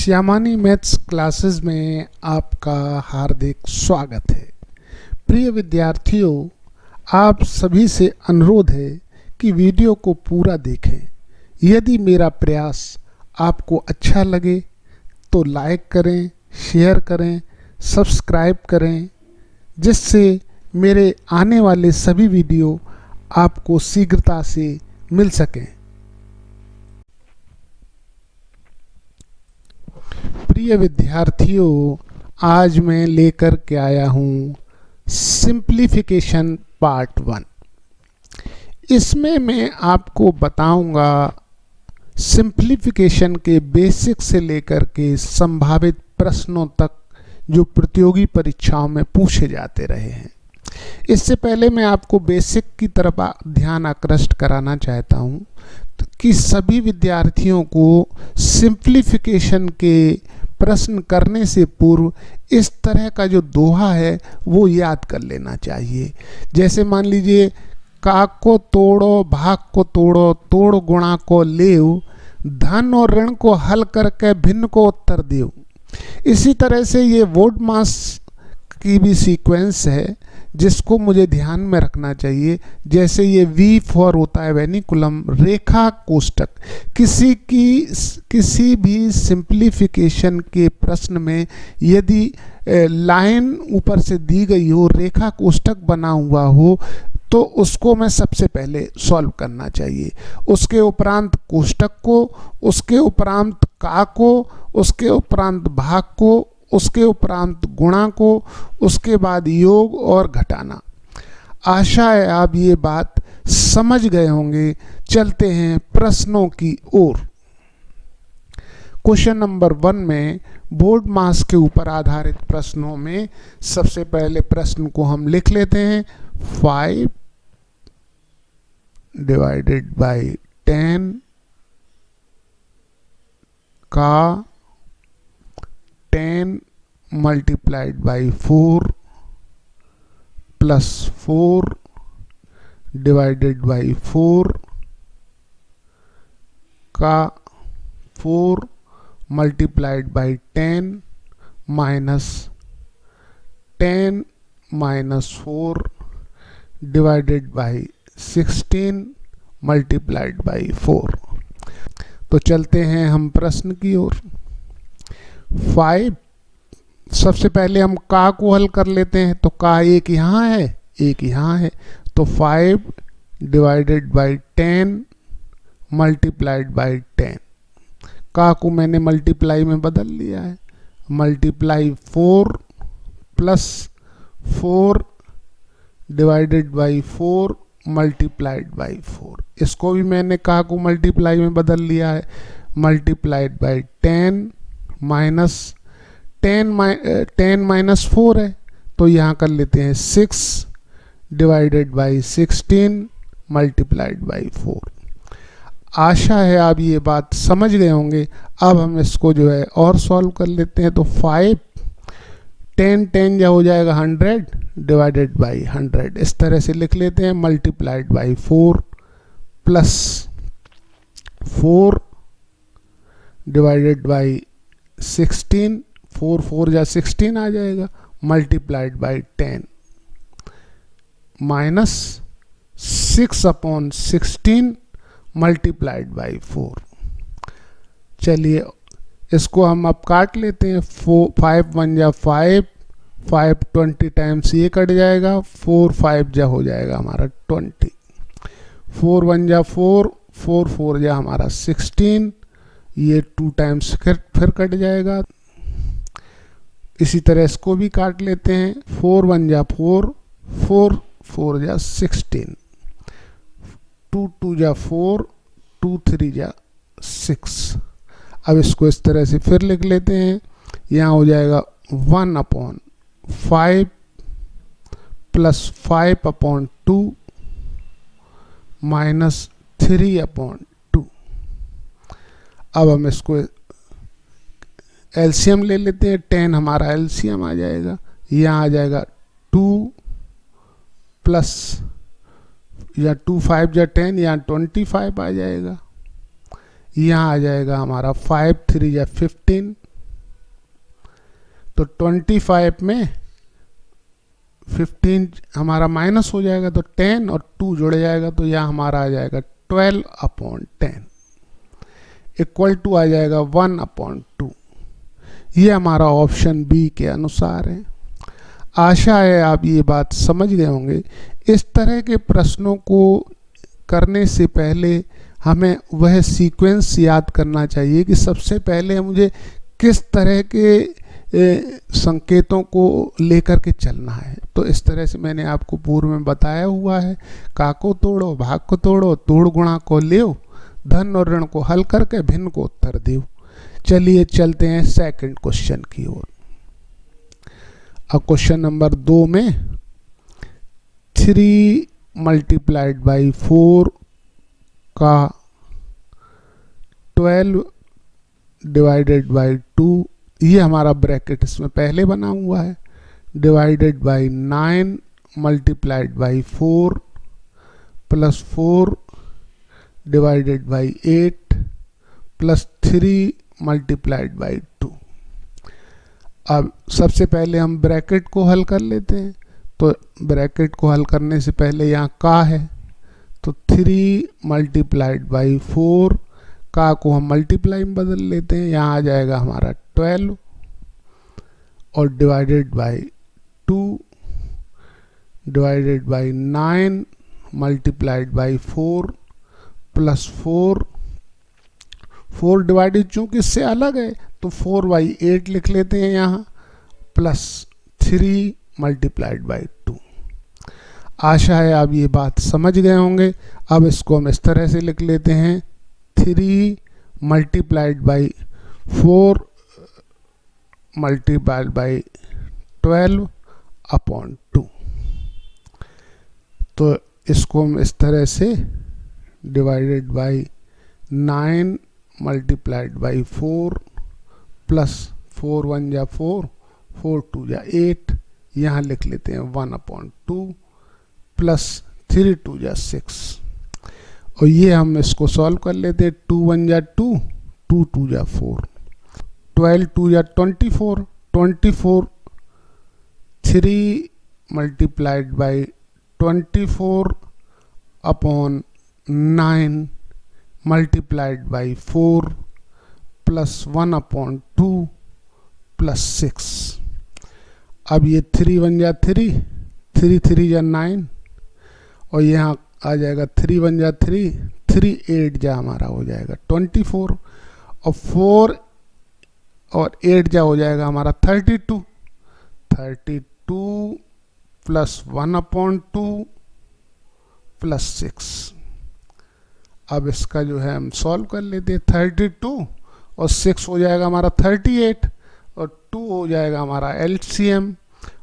श्यामानी maths classes में आपका हार्दिक स्वागत है। प्रिय विद्यार्थियों, आप सभी से अनुरोध है कि वीडियो को पूरा देखें। यदि मेरा प्रयास आपको अच्छा लगे तो लाइक करें, शेयर करें, सब्सक्राइब करें, जिससे मेरे आने वाले सभी वीडियो आपको शीघ्रता से मिल सकें। प्रिय विद्यार्थियों, आज मैं लेकर के आया हूँ सिंप्लीफिकेशन पार्ट 1। इसमें मैं आपको बताऊंगा सिंप्लीफिकेशन के बेसिक से लेकर के संभावित प्रश्नों तक जो प्रतियोगी परीक्षाओं में पूछे जाते रहे हैं। इससे पहले मैं आपको बेसिक की तरफ ध्यान आकृष्ट कराना चाहता हूँ कि सभी विद्यार्थियों को सिंप्लीफिकेशन के प्रश्न करने से पूर्व इस तरह का जो दोहा है वो याद कर लेना चाहिए। जैसे मान लीजिए, काक को तोड़ो भाग को तोड़ो, तोड़ गुणा को लेव, धन और ऋण को हल करके भिन्न को उत्तर देव। इसी तरह से ये वर्ड मास की भी सीक्वेंस है जिसको मुझे ध्यान में रखना चाहिए। जैसे ये V फॉर होता है वेनिकुलम, रेखा कोष्टक। किसी भी सिंप्लीफिकेशन के प्रश्न में यदि लाइन ऊपर से दी गई हो, रेखा कोष्टक बना हुआ हो, तो उसको मैं सबसे पहले सॉल्व करना चाहिए। उसके उपरांत कोष्टक को, उसके उपरांत का को, उसके उपरांत भाग को, उसके उपरांत गुणा को, उसके बाद योग और घटाना। आशा है आप ये बात समझ गए होंगे। चलते हैं प्रश्नों की ओर। क्वेश्चन नंबर 1 में बोर्ड मास के ऊपर आधारित प्रश्नों में सबसे पहले प्रश्न को हम लिख लेते हैं। 5 डिवाइडेड बाई 10 का 10 multiplied by 4 plus 4 divided by 4 का 4 multiplied by 10 minus 10 minus 4 divided by 16 multiplied by 4। तो चलते हैं हम प्रश्न की ओर। 5, सबसे पहले हम का को हल कर लेते हैं। तो का एक यहाँ है, एक यहाँ है, तो 5 डिवाइडेड बाई 10 मल्टीप्लाइड बाई 10। का को मैंने मल्टीप्लाई में बदल लिया है। Multiply 4 plus 4 divided by 4 multiplied by 4। इसको भी मैंने का को मल्टीप्लाई में बदल लिया है। मल्टीप्लाइड बाई 10 माइनस 10 माइनस 4 है, तो यहाँ कर लेते हैं 6 डिवाइडेड बाई 16 मल्टीप्लाइड बाई 4। आशा है आप ये बात समझ गए होंगे। अब हम इसको जो है और सॉल्व कर लेते हैं। तो 5 10 जो हो जाएगा 100 डिवाइडेड बाई 100, इस तरह से लिख लेते हैं। Multiplied by 4 plus 4 divided by 16, 4 4 जा 16 आ जाएगा। Multiplied by 10 minus 6 upon 16 multiplied by 4। चलिए इसको हम अब काट लेते हैं। 5 1 जा 5, 5 20 टाइम्स ये कट जाएगा। 4 5 जा हो जाएगा हमारा 20। 4 1 जा 4, 4 4 जा हमारा 16, ये 2 टाइम्स फिर कट जाएगा। इसी तरह इसको भी काट लेते हैं। 4 1 जा 4, 4 4 जा 16, 2 2 जा 4, 2 3 जा 6। अब इसको इस तरह से फिर लिख लेते हैं। यहाँ हो जाएगा 1 upon 5 plus 5 upon 2 minus 3 upon 2। अब हम इसको एलसीएम ले लेते हैं। 10 हमारा एलसीएम आ जाएगा। यहाँ आ जाएगा 2 प्लस या 2 5 या 10, यहाँ 25 आ जाएगा। यहाँ आ जाएगा हमारा 5 3 या 15 तो 25 में 15 हमारा माइनस हो जाएगा, तो 10 और 2 जुड़ जाएगा, तो यहाँ हमारा आ जाएगा 12/10 इक्वल टू आ जाएगा 1/2। ये हमारा ऑप्शन बी के अनुसार है। आशा है आप ये बात समझ गए होंगे। इस तरह के प्रश्नों को करने से पहले हमें वह सीक्वेंस याद करना चाहिए कि सबसे पहले मुझे किस तरह के संकेतों को लेकर के चलना है। तो इस तरह से मैंने आपको पूर्व में बताया हुआ है। का को तोड़ो, भाग को तोड़ो, तोड़ गुणा को लेओ, धन और ऋण को हल करके भिन्न को उत्तर दो। चलिए चलते हैं सेकंड क्वेश्चन की ओर। अब क्वेश्चन नंबर 2 में 3 मल्टीप्लाइड बाई 4 का 12 डिवाइडेड बाई 2, ये हमारा ब्रैकेट इसमें पहले बना हुआ है, divided by 9 multiplied by 4 plus 4 divided by 8 plus 3 multiplied by 2। अब सबसे पहले हम ब्रैकेट को हल कर लेते हैं। तो ब्रैकेट को हल करने से पहले यहाँ का है, तो 3 मल्टीप्लाइड बाई 4, का को हम मल्टीप्लाई में बदल लेते हैं, यहाँ आ जाएगा हमारा 12 और divided by 2 divided by 9 multiplied by 4 plus 4 divided चूंकि इससे अलग है तो 4/8 लिख लेते हैं यहाँ, प्लस 3 मल्टीप्लाइड बाई 2। आशा है आप ये बात समझ गए होंगे। अब इसको हम इस तरह से लिख लेते हैं, 3 मल्टीप्लाइड बाई 4 मल्टीप्लाइड बाई 12/2। तो इसको हम इस तरह से divided by 9 multiplied by 4 plus 4 1 जा 4, 4 2 जा 8, यहाँ लिख लेते हैं 1/2 प्लस 3 2 जा 6। और ये हम इसको सॉल्व कर लेते हैं, 2 1 जा 2, 2 2 जा 4, 12 2 जा 24, 24 3 multiplied by 24/9 multiplied by 4 plus 1/2 plus 6। अब ये 3 1 जा 3, 3 3 जा 9 और यहाँ आ जाएगा 3 1 जा 3, 3 8 जा हमारा हो जाएगा 24 और 4 और 8 जा हो जाएगा हमारा 32 प्लस 1/2 प्लस 6। अब इसका जो है हम सॉल्व कर लेते हैं, 32 और 6 हो जाएगा हमारा 38 और 2 हो जाएगा हमारा LCM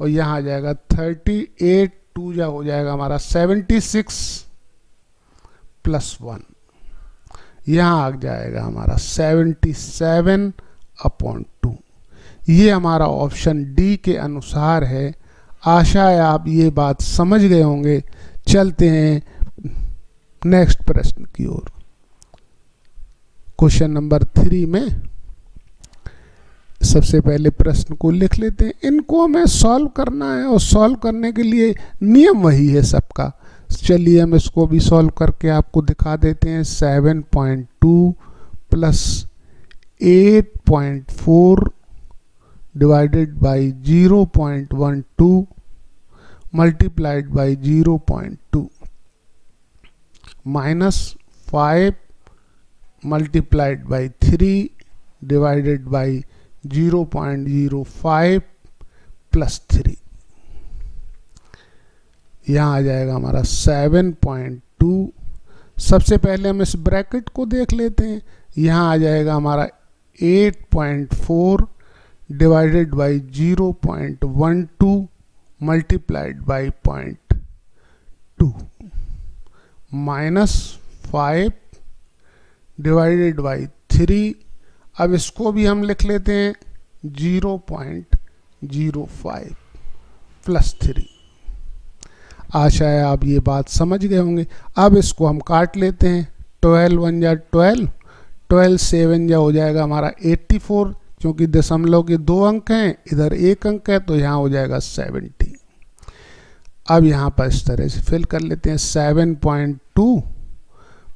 और यहाँ आ जाएगा 38 2 जा हो जाएगा हमारा 76 प्लस 1, यहाँ आ जाएगा हमारा 77/2। ये हमारा ऑप्शन डी के अनुसार है। आशा है आप ये बात समझ गए होंगे। चलते हैं नेक्स्ट प्रश्न की ओर। क्वेश्चन नंबर 3 में सबसे पहले प्रश्न को लिख लेते हैं। इनको हमें सॉल्व करना है और सॉल्व करने के लिए नियम वही है सबका। चलिए हम इसको भी सॉल्व करके आपको दिखा देते हैं। 7.2 plus 8.4 divided by 0.12 multiplied by 0.2 minus 5 multiplied by 3 divided by 0.05 plus 3, यहाँ आ जाएगा हमारा 7.2। सबसे पहले हम इस ब्रैकेट को देख लेते हैं। यहाँ आ जाएगा हमारा 8.4 divided by 0.12 multiplied by 0.2 minus 5 divided by 3। अब इसको भी हम लिख लेते हैं 0.05 प्लस 3। आशा है आप ये बात समझ गए होंगे। अब इसको हम काट लेते हैं। 12 1 जा 12, 12 7 जा हो जाएगा हमारा 84, क्योंकि दशमलव के 2 अंक हैं, इधर 1 अंक है, तो यहाँ हो जाएगा 70। अब यहाँ पर इस तरह से फिल कर लेते हैं। 7.2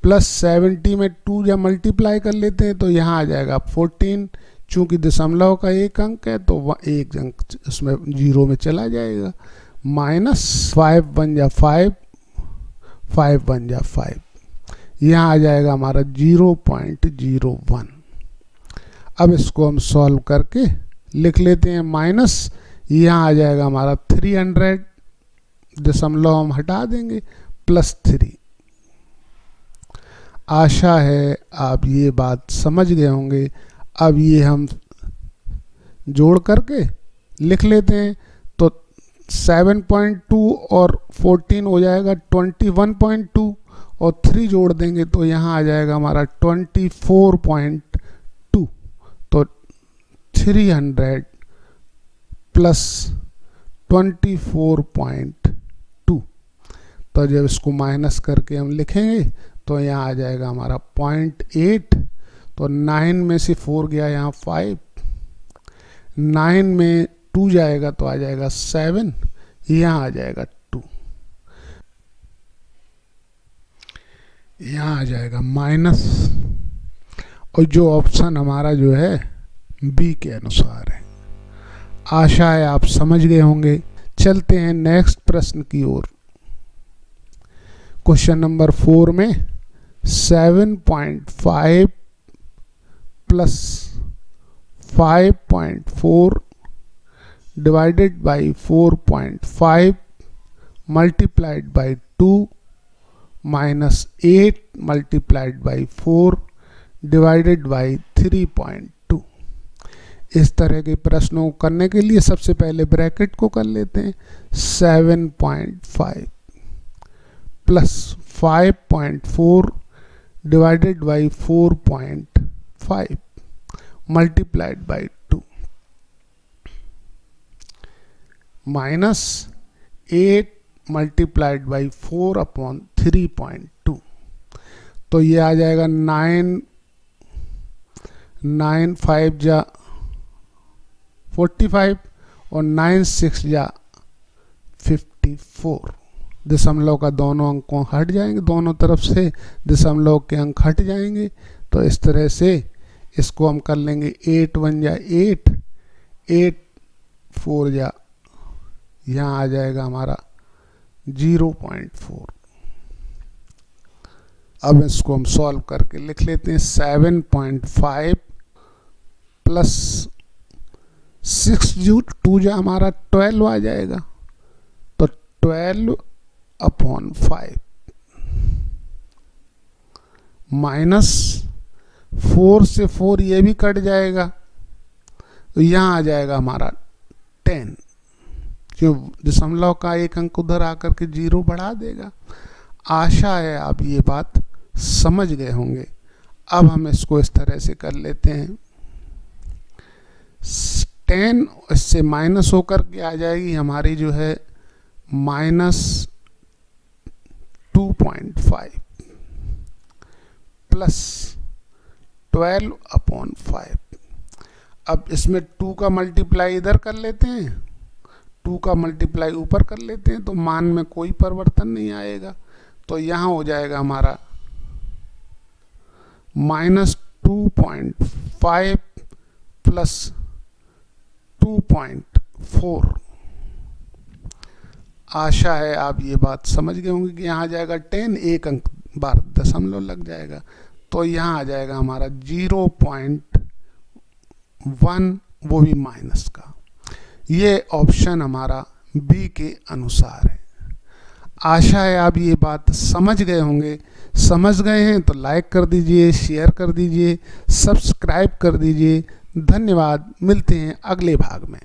प्लस 70 में 2 जब मल्टीप्लाई कर लेते हैं तो यहाँ आ जाएगा 14। चूँकि दशमलव का 1 अंक है तो 1 अंक उसमें 0 में चला जाएगा। माइनस 5 1 जा 5, 5 1 जा 5, यहाँ आ जाएगा हमारा 0.01। अब इसको हम सॉल्व करके लिख लेते हैं। माइनस यहाँ आ जाएगा हमारा 300, दशमलव हम हटा देंगे, प्लस 3। आशा है आप ये बात समझ गए होंगे। अब ये हम जोड़ करके लिख लेते हैं तो 7.2 और 14 हो जाएगा 21.2, और 3 जोड़ देंगे तो यहाँ आ जाएगा हमारा 24.2। तो 300 प्लस 24.2, तो जब इसको माइनस करके हम लिखेंगे तो यहाँ आ जाएगा हमारा 0.8। तो 9 में से 4 गया यहाँ 5, 9 में 2 जाएगा तो आ जाएगा 7, यहाँ आ जाएगा 2, यहाँ आ जाएगा माइनस। और जो ऑप्शन हमारा जो है बी के अनुसार है। आशा है आप समझ गए होंगे। चलते हैं नेक्स्ट प्रश्न की ओर। क्वेश्चन नंबर 4 में 7.5 plus 5.4 divided by 4.5 multiplied by 2 minus 8 multiplied by 4 divided by 3.2। इस तरह के प्रश्नों को करने के लिए सबसे पहले ब्रैकेट को कर लेते हैं। 7.5 plus 5.4 divided by 4.5 multiplied by 2 minus 8 multiplied by 4 upon 3.2। तो ये आ जाएगा 9 5 जा 45 और 9 6 जा 54। दशमलव का दोनों अंकों हट जाएंगे, दोनों तरफ से दशमलव के अंक हट जाएंगे। तो इस तरह से इसको हम कर लेंगे। 8 1 जा 8, 8 4 जा, यहाँ आ जाएगा हमारा 0.4। अब इसको हम सॉल्व करके लिख लेते हैं। 7.5 प्लस 6 2 जा हमारा 12 आ जाएगा। तो 12 अपॉन 5 माइनस 4 से 4 ये भी कट जाएगा, तो यहाँ आ जाएगा हमारा 10। क्यों, दशमलव का 1 अंक उधर आकर के 0 बढ़ा देगा। आशा है आप ये बात समझ गए होंगे। अब हम इसको इस तरह से कर लेते हैं। 10 इससे माइनस होकर के आ जाएगी हमारी जो है माइनस 2.5 प्लस 12 अपॉन 5। अब इसमें 2 का मल्टीप्लाई इधर कर लेते हैं, 2 का मल्टीप्लाई ऊपर कर लेते हैं, तो मान में कोई परिवर्तन नहीं आएगा। तो यहाँ हो जाएगा हमारा माइनस 2.5 प्लस 2.4। आशा है आप ये बात समझ गए होंगे कि यहाँ आ जाएगा 10, 1 अंक बार दशमलव लग जाएगा, तो यहाँ आ जाएगा हमारा 0.1, वो भी माइनस का। ये ऑप्शन हमारा बी के अनुसार है। आशा है आप ये बात समझ गए होंगे। समझ गए हैं तो लाइक कर दीजिए, शेयर कर दीजिए, सब्सक्राइब कर दीजिए। धन्यवाद। मिलते हैं अगले भाग में।